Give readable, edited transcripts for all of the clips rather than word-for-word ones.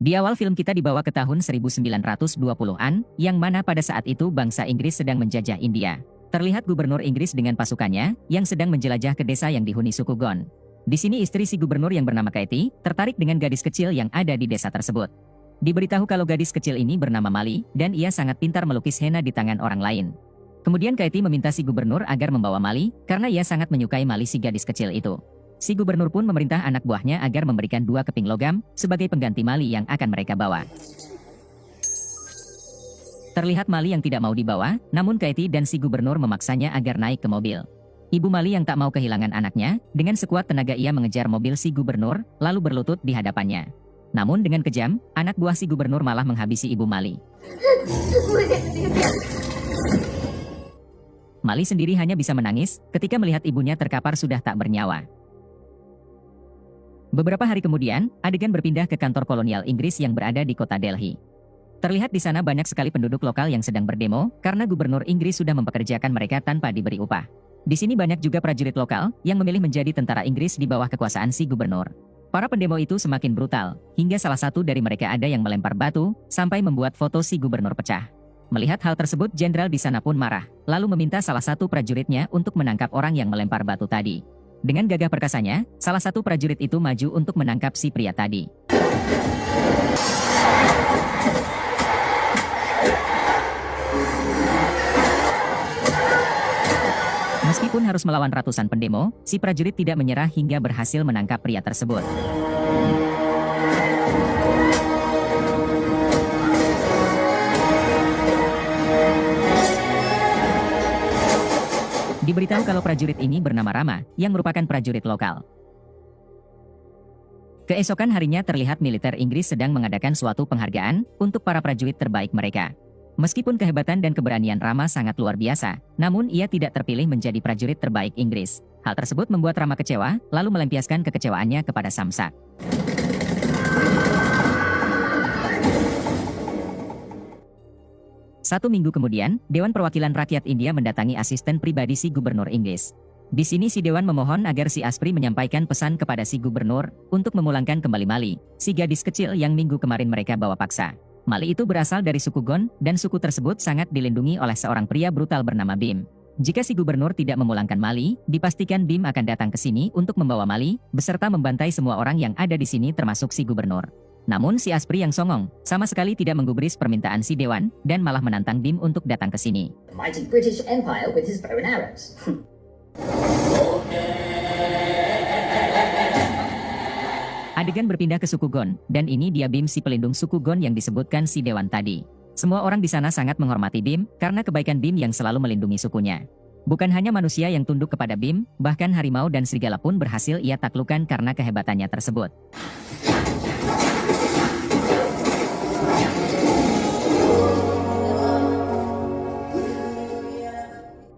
Di awal film kita dibawa ke tahun 1920-an, yang mana pada saat itu bangsa Inggris sedang menjajah India. Terlihat gubernur Inggris dengan pasukannya, yang sedang menjelajah ke desa yang dihuni suku Gon. Di sini istri si gubernur yang bernama Katie, tertarik dengan gadis kecil yang ada di desa tersebut. Diberitahu kalau gadis kecil ini bernama Mali, dan ia sangat pintar melukis henna di tangan orang lain. Kemudian Katie meminta si gubernur agar membawa Mali, karena ia sangat menyukai Mali si gadis kecil itu. Si gubernur pun memerintah anak buahnya agar memberikan 2 keping logam, sebagai pengganti Mali yang akan mereka bawa. Terlihat Mali yang tidak mau dibawa, namun Katie dan si gubernur memaksanya agar naik ke mobil. Ibu Mali yang tak mau kehilangan anaknya, dengan sekuat tenaga ia mengejar mobil si gubernur, lalu berlutut di hadapannya. Namun dengan kejam, anak buah si gubernur malah menghabisi ibu Mali. Mali sendiri hanya bisa menangis ketika melihat ibunya terkapar sudah tak bernyawa. Beberapa hari kemudian, adegan berpindah ke kantor kolonial Inggris yang berada di kota Delhi. Terlihat di sana banyak sekali penduduk lokal yang sedang berdemo karena gubernur Inggris sudah mempekerjakan mereka tanpa diberi upah. Di sini banyak juga prajurit lokal yang memilih menjadi tentara Inggris di bawah kekuasaan si gubernur. Para pendemo itu semakin brutal, hingga salah satu dari mereka ada yang melempar batu sampai membuat foto si gubernur pecah. Melihat hal tersebut, jenderal di sana pun marah, lalu meminta salah satu prajuritnya untuk menangkap orang yang melempar batu tadi. Dengan gagah perkasanya, salah satu prajurit itu maju untuk menangkap si pria tadi. Meskipun harus melawan ratusan pendemo, si prajurit tidak menyerah hingga berhasil menangkap pria tersebut. Diberitahu kalau prajurit ini bernama Rama, yang merupakan prajurit lokal. Keesokan harinya terlihat militer Inggris sedang mengadakan suatu penghargaan untuk para prajurit terbaik mereka. Meskipun kehebatan dan keberanian Rama sangat luar biasa, namun ia tidak terpilih menjadi prajurit terbaik Inggris. Hal tersebut membuat Rama kecewa, lalu melampiaskan kekecewaannya kepada Samsak. 1 minggu kemudian, Dewan Perwakilan Rakyat India mendatangi asisten pribadi si gubernur Inggris. Di sini si Dewan memohon agar si Aspri menyampaikan pesan kepada si gubernur untuk memulangkan kembali Mali, si gadis kecil yang minggu kemarin mereka bawa paksa. Mali itu berasal dari suku Gon, dan suku tersebut sangat dilindungi oleh seorang pria brutal bernama Bim. Jika si gubernur tidak memulangkan Mali, dipastikan Bim akan datang ke sini untuk membawa Mali, beserta membantai semua orang yang ada di sini termasuk si gubernur. Namun si Aspri yang songong, sama sekali tidak menggubris permintaan si Dewan, dan malah menantang Bim untuk datang ke sini. The mighty British Empire with his bow and arrows. Adegan berpindah ke suku Gon, dan ini dia Bim si pelindung suku Gon yang disebutkan si Dewan tadi. Semua orang di sana sangat menghormati Bim, karena kebaikan Bim yang selalu melindungi sukunya. Bukan hanya manusia yang tunduk kepada Bim, bahkan harimau dan serigala pun berhasil ia taklukkan karena kehebatannya tersebut.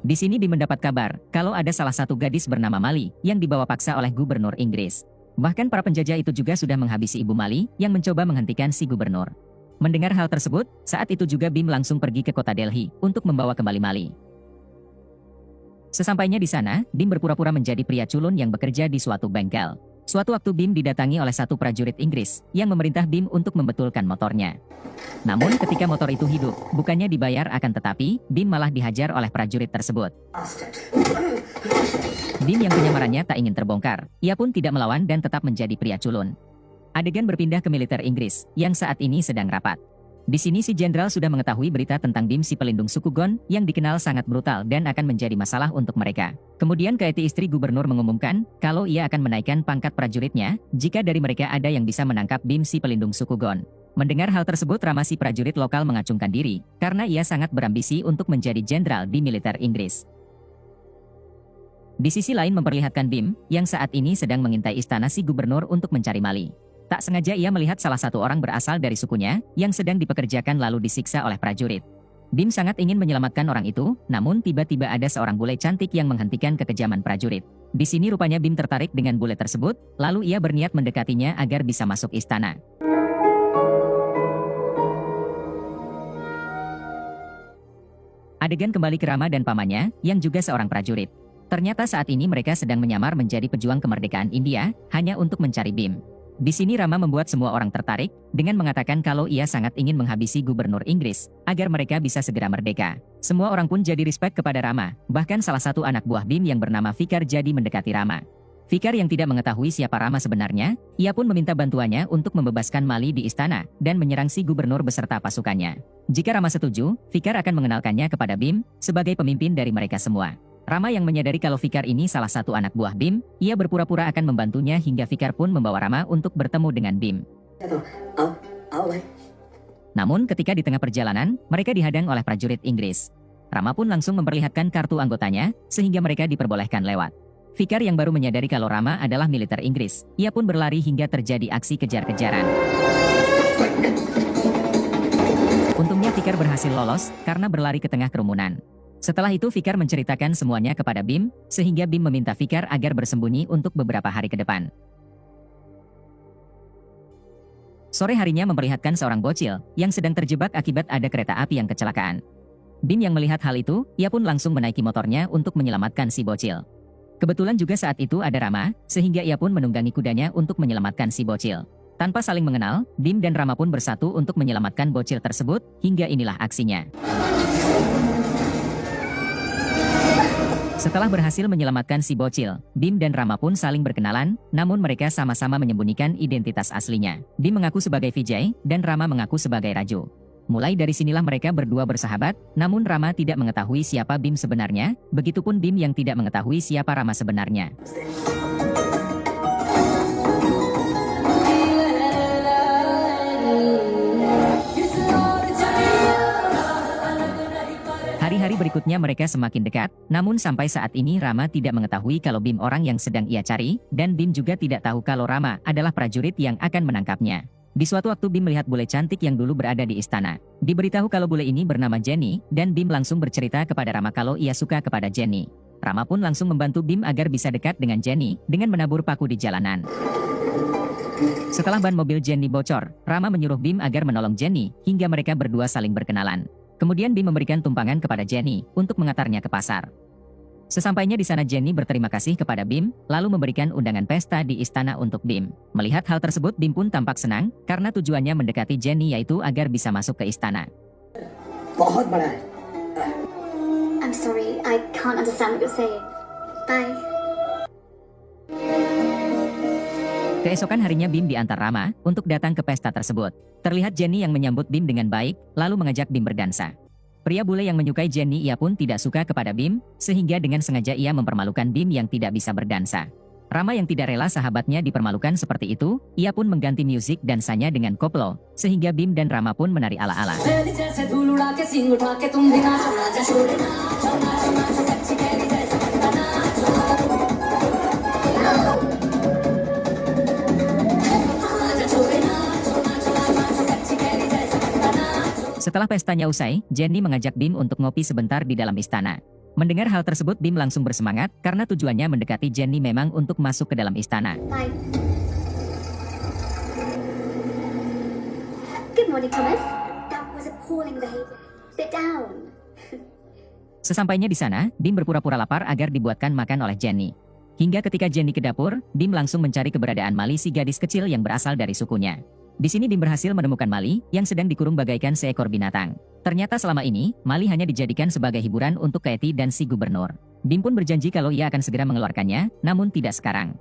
Di sini Bim mendapat kabar kalau ada salah satu gadis bernama Mali yang dibawa paksa oleh gubernur Inggris. Bahkan para penjajah itu juga sudah menghabisi ibu Mali yang mencoba menghentikan si gubernur. Mendengar hal tersebut, saat itu juga Bim langsung pergi ke kota Delhi untuk membawa kembali Mali. Sesampainya di sana, Bim berpura-pura menjadi pria culun yang bekerja di suatu bengkel. Suatu waktu Bim didatangi oleh satu prajurit Inggris yang memerintah Bim untuk membetulkan motornya. Namun ketika motor itu hidup, bukannya dibayar akan tetapi, Bim malah dihajar oleh prajurit tersebut. Bim yang penyamarannya tak ingin terbongkar, ia pun tidak melawan dan tetap menjadi pria culun. Adegan berpindah ke militer Inggris, yang saat ini sedang rapat. Di sini si jenderal sudah mengetahui berita tentang Bim si pelindung suku Gon, yang dikenal sangat brutal dan akan menjadi masalah untuk mereka. Kemudian Katie istri gubernur mengumumkan, kalau ia akan menaikkan pangkat prajuritnya, jika dari mereka ada yang bisa menangkap Bim si pelindung suku Gon. Mendengar hal tersebut Rama si prajurit lokal mengacungkan diri, karena ia sangat berambisi untuk menjadi jenderal di militer Inggris. Di sisi lain memperlihatkan Bim, yang saat ini sedang mengintai istana si gubernur untuk mencari Mali. Tak sengaja ia melihat salah satu orang berasal dari sukunya, yang sedang dipekerjakan lalu disiksa oleh prajurit. Bim sangat ingin menyelamatkan orang itu, namun tiba-tiba ada seorang bule cantik yang menghentikan kekejaman prajurit. Di sini rupanya Bim tertarik dengan bule tersebut, lalu ia berniat mendekatinya agar bisa masuk istana. Adegan kembali ke Rama dan pamannya, yang juga seorang prajurit. Ternyata saat ini mereka sedang menyamar menjadi pejuang kemerdekaan India, hanya untuk mencari Bim. Di sini Rama membuat semua orang tertarik dengan mengatakan kalau ia sangat ingin menghabisi gubernur Inggris agar mereka bisa segera merdeka. Semua orang pun jadi respect kepada Rama, bahkan salah satu anak buah Bim yang bernama Fikar jadi mendekati Rama. Fikar yang tidak mengetahui siapa Rama sebenarnya, ia pun meminta bantuannya untuk membebaskan Mali di istana dan menyerang si gubernur beserta pasukannya. Jika Rama setuju, Fikar akan mengenalkannya kepada Bim sebagai pemimpin dari mereka semua. Rama yang menyadari kalau Fikar ini salah satu anak buah Bim, ia berpura-pura akan membantunya hingga Fikar pun membawa Rama untuk bertemu dengan Bim. Namun ketika di tengah perjalanan, mereka dihadang oleh prajurit Inggris. Rama pun langsung memperlihatkan kartu anggotanya, sehingga mereka diperbolehkan lewat. Fikar yang baru menyadari kalau Rama adalah militer Inggris, ia pun berlari hingga terjadi aksi kejar-kejaran. Untungnya Fikar berhasil lolos karena berlari ke tengah kerumunan. Setelah itu Fikar menceritakan semuanya kepada Bim, sehingga Bim meminta Fikar agar bersembunyi untuk beberapa hari ke depan. Sore harinya memperlihatkan seorang bocil yang sedang terjebak akibat ada kereta api yang kecelakaan. Bim yang melihat hal itu, ia pun langsung menaiki motornya untuk menyelamatkan si bocil. Kebetulan juga saat itu ada Rama, sehingga ia pun menunggangi kudanya untuk menyelamatkan si bocil. Tanpa saling mengenal, Bim dan Rama pun bersatu untuk menyelamatkan bocil tersebut, hingga inilah aksinya. Setelah berhasil menyelamatkan si bocil, Bim dan Rama pun saling berkenalan, namun mereka sama-sama menyembunyikan identitas aslinya. Bim mengaku sebagai Vijay, dan Rama mengaku sebagai Raju. Mulai dari sinilah mereka berdua bersahabat, namun Rama tidak mengetahui siapa Bim sebenarnya, begitupun Bim yang tidak mengetahui siapa Rama sebenarnya. Hari-hari berikutnya mereka semakin dekat, namun sampai saat ini Rama tidak mengetahui kalau Bim orang yang sedang ia cari, dan Bim juga tidak tahu kalau Rama adalah prajurit yang akan menangkapnya. Di suatu waktu Bim melihat bule cantik yang dulu berada di istana. Diberitahu kalau bule ini bernama Jenny, dan Bim langsung bercerita kepada Rama kalau ia suka kepada Jenny. Rama pun langsung membantu Bim agar bisa dekat dengan Jenny, dengan menabur paku di jalanan. Setelah ban mobil Jenny bocor, Rama menyuruh Bim agar menolong Jenny, hingga mereka berdua saling berkenalan. Kemudian Bim memberikan tumpangan kepada Jenny untuk mengantarnya ke pasar. Sesampainya di sana Jenny berterima kasih kepada Bim, lalu memberikan undangan pesta di istana untuk Bim. Melihat hal tersebut Bim pun tampak senang, karena tujuannya mendekati Jenny yaitu agar bisa masuk ke istana. I'm sorry, I can't understand what you're saying. Bye. Keesokan harinya Bim diantar Rama untuk datang ke pesta tersebut. Terlihat Jenny yang menyambut Bim dengan baik, lalu mengajak Bim berdansa. Pria bule yang menyukai Jenny ia pun tidak suka kepada Bim, sehingga dengan sengaja ia mempermalukan Bim yang tidak bisa berdansa. Rama yang tidak rela sahabatnya dipermalukan seperti itu, ia pun mengganti musik dansanya dengan koplo, sehingga Bim dan Rama pun menari ala-ala. Setelah pestanya usai, Jenny mengajak Bim untuk ngopi sebentar di dalam istana. Mendengar hal tersebut Bim langsung bersemangat karena tujuannya mendekati Jenny memang untuk masuk ke dalam istana. Bye. Good morning, Thomas. That was appalling behavior. Sit down. Sesampainya di sana, Bim berpura-pura lapar agar dibuatkan makan oleh Jenny. Hingga ketika Jenny ke dapur, Bim langsung mencari keberadaan Mali si gadis kecil yang berasal dari sukunya. Di sini Bim berhasil menemukan Mali yang sedang dikurung bagaikan seekor binatang. Ternyata selama ini, Mali hanya dijadikan sebagai hiburan untuk Katie dan si gubernur. Bim pun berjanji kalau ia akan segera mengeluarkannya, namun tidak sekarang.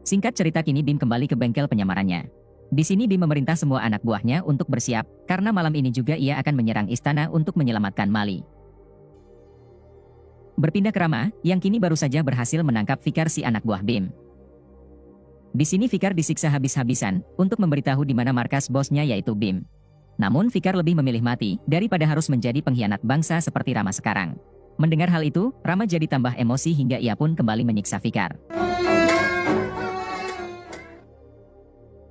Singkat cerita kini Bim kembali ke bengkel penyamarannya. Di sini Bim memerintah semua anak buahnya untuk bersiap, karena malam ini juga ia akan menyerang istana untuk menyelamatkan Mali. Berpindah ke Rama, yang kini baru saja berhasil menangkap Fikar si anak buah Bim. Di sini Fikar disiksa habis-habisan, untuk memberitahu di mana markas bosnya yaitu Bim. Namun Fikar lebih memilih mati, daripada harus menjadi pengkhianat bangsa seperti Rama sekarang. Mendengar hal itu, Rama jadi tambah emosi hingga ia pun kembali menyiksa Fikar.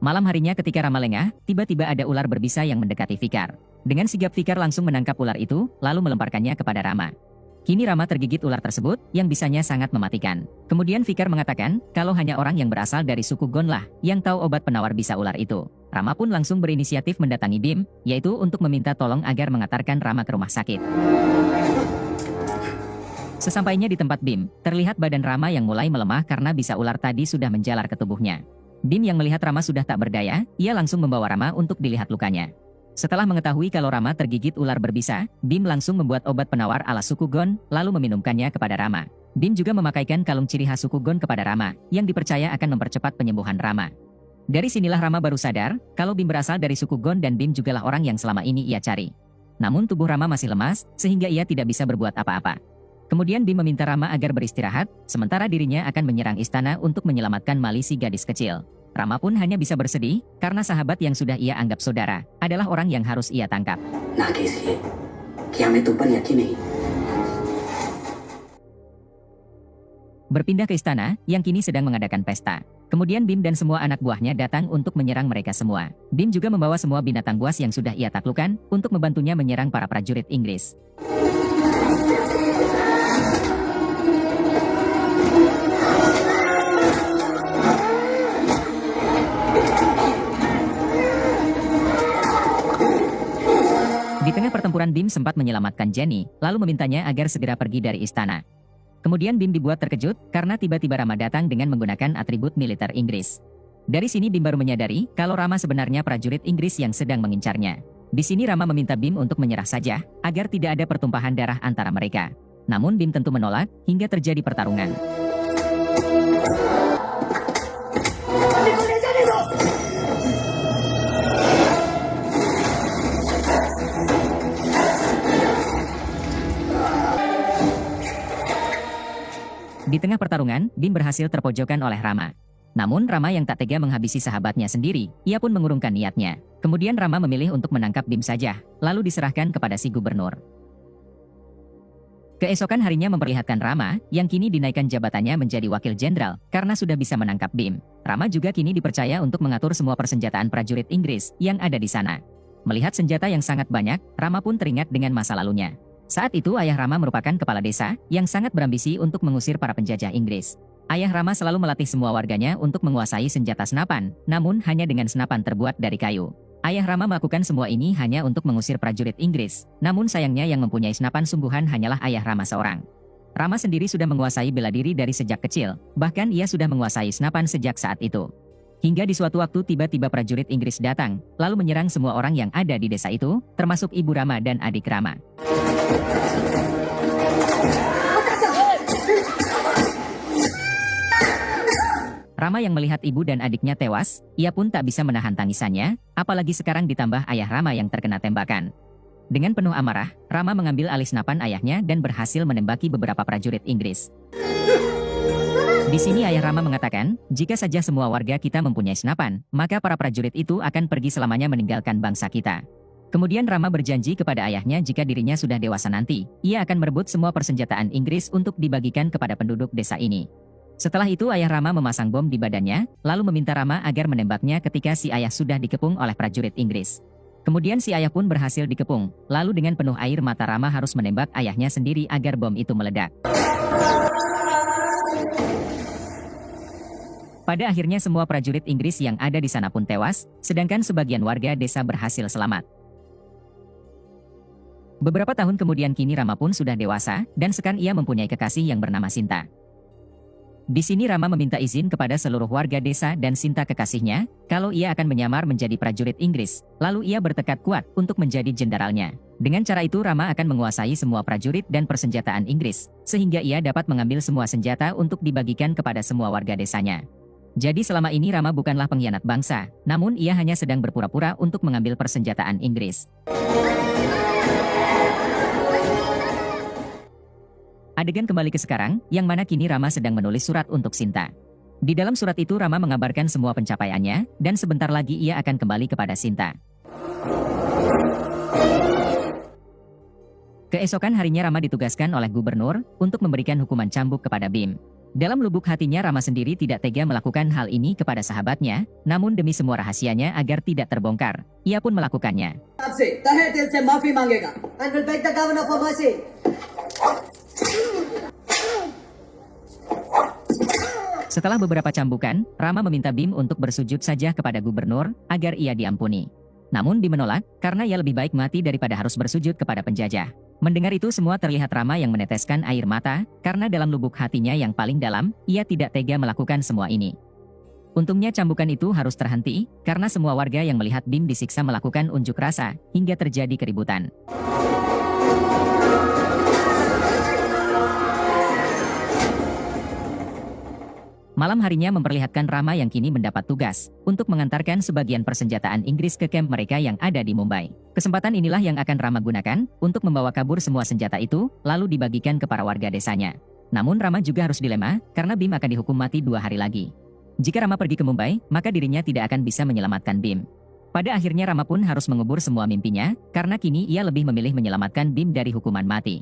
Malam harinya ketika Rama lengah, tiba-tiba ada ular berbisa yang mendekati Fikar. Dengan sigap Fikar langsung menangkap ular itu, lalu melemparkannya kepada Rama. Kini Rama tergigit ular tersebut, yang bisanya sangat mematikan. Kemudian Fikar mengatakan, kalau hanya orang yang berasal dari suku Gon lah, yang tahu obat penawar bisa ular itu. Rama pun langsung berinisiatif mendatangi Bim, yaitu untuk meminta tolong agar mengantarkan Rama ke rumah sakit. Sesampainya di tempat Bim, terlihat badan Rama yang mulai melemah karena bisa ular tadi sudah menjalar ke tubuhnya. Bim yang melihat Rama sudah tak berdaya, ia langsung membawa Rama untuk dilihat lukanya. Setelah mengetahui kalau Rama tergigit ular berbisa, Bim langsung membuat obat penawar ala suku Gon, lalu meminumkannya kepada Rama. Bim juga memakaikan kalung ciri khas suku Gon kepada Rama, yang dipercaya akan mempercepat penyembuhan Rama. Dari sinilah Rama baru sadar, kalau Bim berasal dari suku Gon dan Bim jugalah orang yang selama ini ia cari. Namun tubuh Rama masih lemas, sehingga ia tidak bisa berbuat apa-apa. Kemudian Bim meminta Rama agar beristirahat, sementara dirinya akan menyerang istana untuk menyelamatkan Mali si gadis kecil. Rama pun hanya bisa bersedih, karena sahabat yang sudah ia anggap saudara, adalah orang yang harus ia tangkap. Berpindah ke istana, yang kini sedang mengadakan pesta. Kemudian Bim dan semua anak buahnya datang untuk menyerang mereka semua. Bim juga membawa semua binatang buas yang sudah ia taklukkan, untuk membantunya menyerang para prajurit Inggris. Di tengah pertempuran Bim sempat menyelamatkan Jenny, lalu memintanya agar segera pergi dari istana. Kemudian Bim dibuat terkejut karena tiba-tiba Rama datang dengan menggunakan atribut militer Inggris. Dari sini Bim baru menyadari kalau Rama sebenarnya prajurit Inggris yang sedang mengincarnya. Di sini Rama meminta Bim untuk menyerah saja, agar tidak ada pertumpahan darah antara mereka. Namun Bim tentu menolak, hingga terjadi pertarungan. Di tengah pertarungan, Bim berhasil terpojokkan oleh Rama. Namun Rama yang tak tega menghabisi sahabatnya sendiri, ia pun mengurungkan niatnya. Kemudian Rama memilih untuk menangkap Bim saja, lalu diserahkan kepada si gubernur. Keesokan harinya memperlihatkan Rama, yang kini dinaikkan jabatannya menjadi wakil jenderal, karena sudah bisa menangkap Bim. Rama juga kini dipercaya untuk mengatur semua persenjataan prajurit Inggris yang ada di sana. Melihat senjata yang sangat banyak, Rama pun teringat dengan masa lalunya. Saat itu ayah Rama merupakan kepala desa yang sangat berambisi untuk mengusir para penjajah Inggris. Ayah Rama selalu melatih semua warganya untuk menguasai senjata senapan, namun hanya dengan senapan terbuat dari kayu. Ayah Rama melakukan semua ini hanya untuk mengusir prajurit Inggris, namun sayangnya yang mempunyai senapan sungguhan hanyalah ayah Rama seorang. Rama sendiri sudah menguasai bela diri dari sejak kecil, bahkan ia sudah menguasai senapan sejak saat itu. Hingga di suatu waktu tiba-tiba prajurit Inggris datang, lalu menyerang semua orang yang ada di desa itu, termasuk ibu Rama dan adik Rama. Rama yang melihat ibu dan adiknya tewas, ia pun tak bisa menahan tangisannya, apalagi sekarang ditambah ayah Rama yang terkena tembakan. Dengan penuh amarah, Rama mengambil alih senapan ayahnya dan berhasil menembaki beberapa prajurit Inggris. Di sini ayah Rama mengatakan, jika saja semua warga kita mempunyai senapan, maka para prajurit itu akan pergi selamanya meninggalkan bangsa kita. Kemudian Rama berjanji kepada ayahnya jika dirinya sudah dewasa nanti, ia akan merebut semua persenjataan Inggris untuk dibagikan kepada penduduk desa ini. Setelah itu ayah Rama memasang bom di badannya, lalu meminta Rama agar menembaknya ketika si ayah sudah dikepung oleh prajurit Inggris. Kemudian si ayah pun berhasil dikepung, lalu dengan penuh air mata Rama harus menembak ayahnya sendiri agar bom itu meledak. Pada akhirnya semua prajurit Inggris yang ada di sana pun tewas, sedangkan sebagian warga desa berhasil selamat. Beberapa tahun kemudian kini Rama pun sudah dewasa, dan sekarang ia mempunyai kekasih yang bernama Sinta. Di sini Rama meminta izin kepada seluruh warga desa dan Sinta kekasihnya, kalau ia akan menyamar menjadi prajurit Inggris, lalu ia bertekad kuat untuk menjadi jenderalnya. Dengan cara itu Rama akan menguasai semua prajurit dan persenjataan Inggris, sehingga ia dapat mengambil semua senjata untuk dibagikan kepada semua warga desanya. Jadi selama ini Rama bukanlah pengkhianat bangsa, namun ia hanya sedang berpura-pura untuk mengambil persenjataan Inggris. Adegan kembali ke sekarang, yang mana kini Rama sedang menulis surat untuk Sinta. Di dalam surat itu Rama mengabarkan semua pencapaiannya, dan sebentar lagi ia akan kembali kepada Sinta. Keesokan harinya Rama ditugaskan oleh gubernur untuk memberikan hukuman cambuk kepada Bim. Dalam lubuk hatinya Rama sendiri tidak tega melakukan hal ini kepada sahabatnya, namun demi semua rahasianya agar tidak terbongkar, ia pun melakukannya. And will beg the governor for mercy. Setelah beberapa cambukan, Rama meminta Bim untuk bersujud saja kepada gubernur agar ia diampuni. Namun Bim menolak karena ia lebih baik mati daripada harus bersujud kepada penjajah. Mendengar itu semua terlihat Rama yang meneteskan air mata karena dalam lubuk hatinya yang paling dalam, ia tidak tega melakukan semua ini. Untungnya cambukan itu harus terhenti karena semua warga yang melihat Bim disiksa melakukan unjuk rasa hingga terjadi keributan. Malam harinya memperlihatkan Rama yang kini mendapat tugas untuk mengantarkan sebagian persenjataan Inggris ke kamp mereka yang ada di Mumbai. Kesempatan inilah yang akan Rama gunakan untuk membawa kabur semua senjata itu, lalu dibagikan ke para warga desanya. Namun Rama juga harus dilema, karena Bim akan dihukum mati 2 hari lagi. Jika Rama pergi ke Mumbai, maka dirinya tidak akan bisa menyelamatkan Bim. Pada akhirnya Rama pun harus mengubur semua mimpinya, karena kini ia lebih memilih menyelamatkan Bim dari hukuman mati.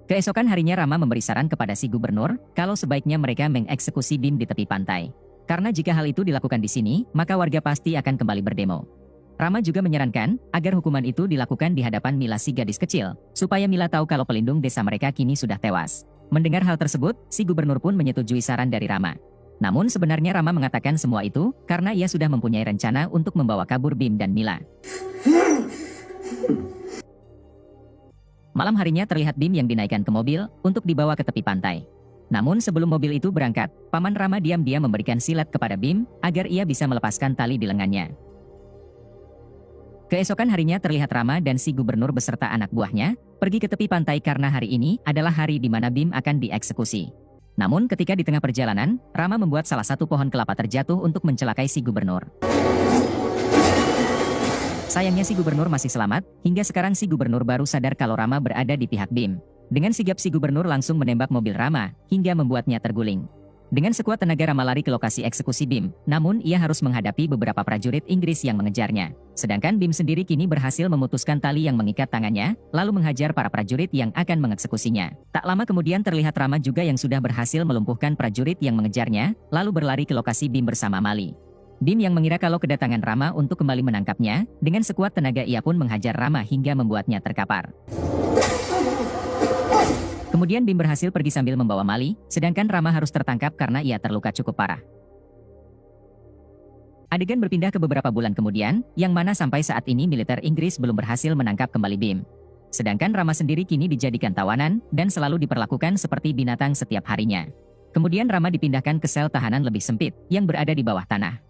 Keesokan harinya Rama memberi saran kepada si gubernur kalau sebaiknya mereka mengeksekusi Bim di tepi pantai. Karena jika hal itu dilakukan di sini, maka warga pasti akan kembali berdemo. Rama juga menyarankan agar hukuman itu dilakukan di hadapan Mila si gadis kecil, supaya Mila tahu kalau pelindung desa mereka kini sudah tewas. Mendengar hal tersebut, si gubernur pun menyetujui saran dari Rama. Namun sebenarnya Rama mengatakan semua itu karena ia sudah mempunyai rencana untuk membawa kabur Bim dan Mila. Malam harinya terlihat Bim yang dinaikkan ke mobil untuk dibawa ke tepi pantai. Namun sebelum mobil itu berangkat, Paman Rama diam-diam memberikan silat kepada Bim agar ia bisa melepaskan tali di lengannya. Keesokan harinya terlihat Rama dan si gubernur beserta anak buahnya pergi ke tepi pantai karena hari ini adalah hari di mana Bim akan dieksekusi. Namun ketika di tengah perjalanan, Rama membuat salah satu pohon kelapa terjatuh untuk mencelakai si gubernur. Sayangnya si gubernur masih selamat, hingga sekarang si gubernur baru sadar kalau Rama berada di pihak Bim. Dengan sigap si gubernur langsung menembak mobil Rama, hingga membuatnya terguling. Dengan sekuat tenaga Rama lari ke lokasi eksekusi Bim, namun ia harus menghadapi beberapa prajurit Inggris yang mengejarnya. Sedangkan Bim sendiri kini berhasil memutuskan tali yang mengikat tangannya, lalu menghajar para prajurit yang akan mengeksekusinya. Tak lama kemudian terlihat Rama juga yang sudah berhasil melumpuhkan prajurit yang mengejarnya, lalu berlari ke lokasi Bim bersama Mali. Bim yang mengira kalau kedatangan Rama untuk kembali menangkapnya, dengan sekuat tenaga ia pun menghajar Rama hingga membuatnya terkapar. Kemudian Bim berhasil pergi sambil membawa Mali, sedangkan Rama harus tertangkap karena ia terluka cukup parah. Adegan berpindah ke beberapa bulan kemudian, yang mana sampai saat ini militer Inggris belum berhasil menangkap kembali Bim. Sedangkan Rama sendiri kini dijadikan tawanan, dan selalu diperlakukan seperti binatang setiap harinya. Kemudian Rama dipindahkan ke sel tahanan lebih sempit, yang berada di bawah tanah.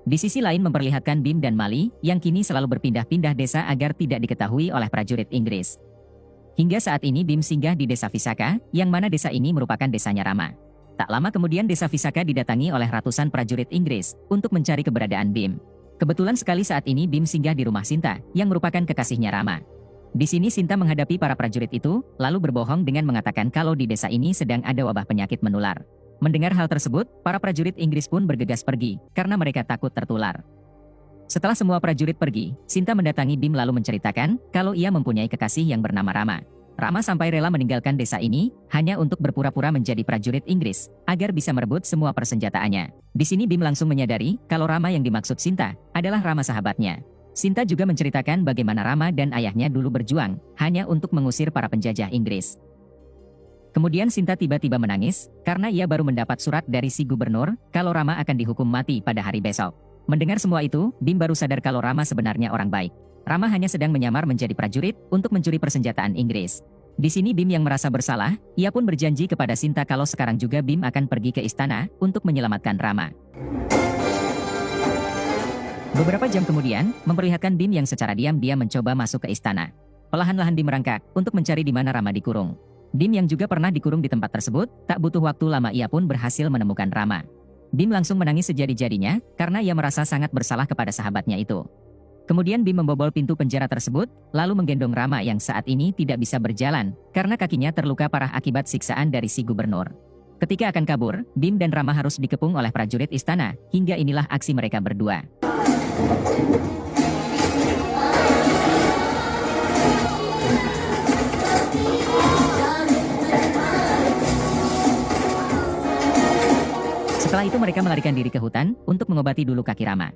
Di sisi lain memperlihatkan Bim dan Mali yang kini selalu berpindah-pindah desa agar tidak diketahui oleh prajurit Inggris. Hingga saat ini Bim singgah di desa Visaka, yang mana desa ini merupakan desanya Rama. Tak lama kemudian desa Visaka didatangi oleh ratusan prajurit Inggris untuk mencari keberadaan Bim. Kebetulan sekali saat ini Bim singgah di rumah Sinta, yang merupakan kekasihnya Rama. Di sini Sinta menghadapi para prajurit itu, lalu berbohong dengan mengatakan kalau di desa ini sedang ada wabah penyakit menular. Mendengar hal tersebut, para prajurit Inggris pun bergegas pergi, karena mereka takut tertular. Setelah semua prajurit pergi, Sinta mendatangi Bim lalu menceritakan kalau ia mempunyai kekasih yang bernama Rama. Rama sampai rela meninggalkan desa ini, hanya untuk berpura-pura menjadi prajurit Inggris, agar bisa merebut semua persenjataannya. Di sini Bim langsung menyadari kalau Rama yang dimaksud Sinta adalah Rama sahabatnya. Sinta juga menceritakan bagaimana Rama dan ayahnya dulu berjuang, hanya untuk mengusir para penjajah Inggris. Kemudian Sinta tiba-tiba menangis, karena ia baru mendapat surat dari si gubernur, kalau Rama akan dihukum mati pada hari besok. Mendengar semua itu, Bim baru sadar kalau Rama sebenarnya orang baik. Rama hanya sedang menyamar menjadi prajurit, untuk mencuri persenjataan Inggris. Di sini Bim yang merasa bersalah, ia pun berjanji kepada Sinta kalau sekarang juga Bim akan pergi ke istana, untuk menyelamatkan Rama. Beberapa jam kemudian, memperlihatkan Bim yang secara diam-diam mencoba masuk ke istana. Perlahan-lahan Bim merangkak untuk mencari di mana Rama dikurung. Bim yang juga pernah dikurung di tempat tersebut, tak butuh waktu lama ia pun berhasil menemukan Rama. Bim langsung menangis sejadi-jadinya, karena ia merasa sangat bersalah kepada sahabatnya itu. Kemudian Bim membobol pintu penjara tersebut, lalu menggendong Rama yang saat ini tidak bisa berjalan, karena kakinya terluka parah akibat siksaan dari si gubernur. Ketika akan kabur, Bim dan Rama harus dikepung oleh prajurit istana, hingga inilah aksi mereka berdua. Setelah itu mereka melarikan diri ke hutan untuk mengobati dulu kaki Rama.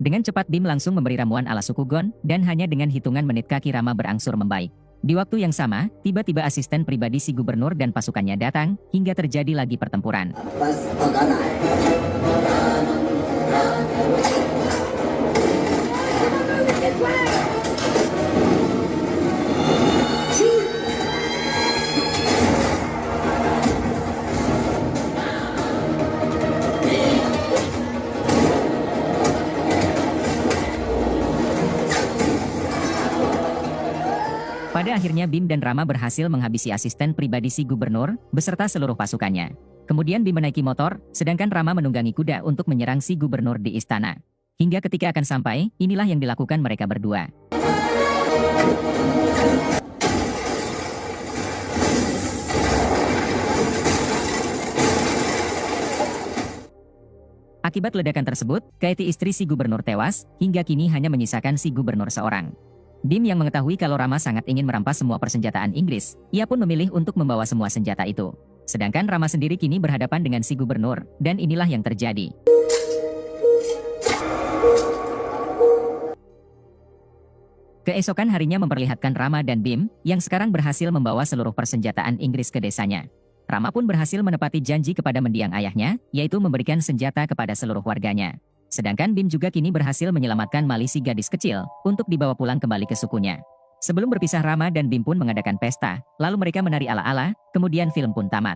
Dengan cepat Bim langsung memberi ramuan ala suku Gon, dan hanya dengan hitungan menit kaki Rama berangsur membaik. Di waktu yang sama, tiba-tiba asisten pribadi si gubernur dan pasukannya datang, hingga terjadi lagi pertempuran. Pada akhirnya Bim dan Rama berhasil menghabisi asisten pribadi si gubernur, beserta seluruh pasukannya. Kemudian Bim menaiki motor, sedangkan Rama menunggangi kuda untuk menyerang si gubernur di istana. Hingga ketika akan sampai, inilah yang dilakukan mereka berdua. Akibat ledakan tersebut, Kaeti istri si gubernur tewas, hingga kini hanya menyisakan si gubernur seorang. Bim yang mengetahui kalau Rama sangat ingin merampas semua persenjataan Inggris, ia pun memilih untuk membawa semua senjata itu. Sedangkan Rama sendiri kini berhadapan dengan si gubernur, dan inilah yang terjadi. Keesokan harinya memperlihatkan Rama dan Bim, yang sekarang berhasil membawa seluruh persenjataan Inggris ke desanya. Rama pun berhasil menepati janji kepada mendiang ayahnya, yaitu memberikan senjata kepada seluruh warganya. Sedangkan Bim juga kini berhasil menyelamatkan Mali si gadis kecil, untuk dibawa pulang kembali ke sukunya. Sebelum berpisah Rama dan Bim pun mengadakan pesta, lalu mereka menari ala-ala, kemudian film pun tamat.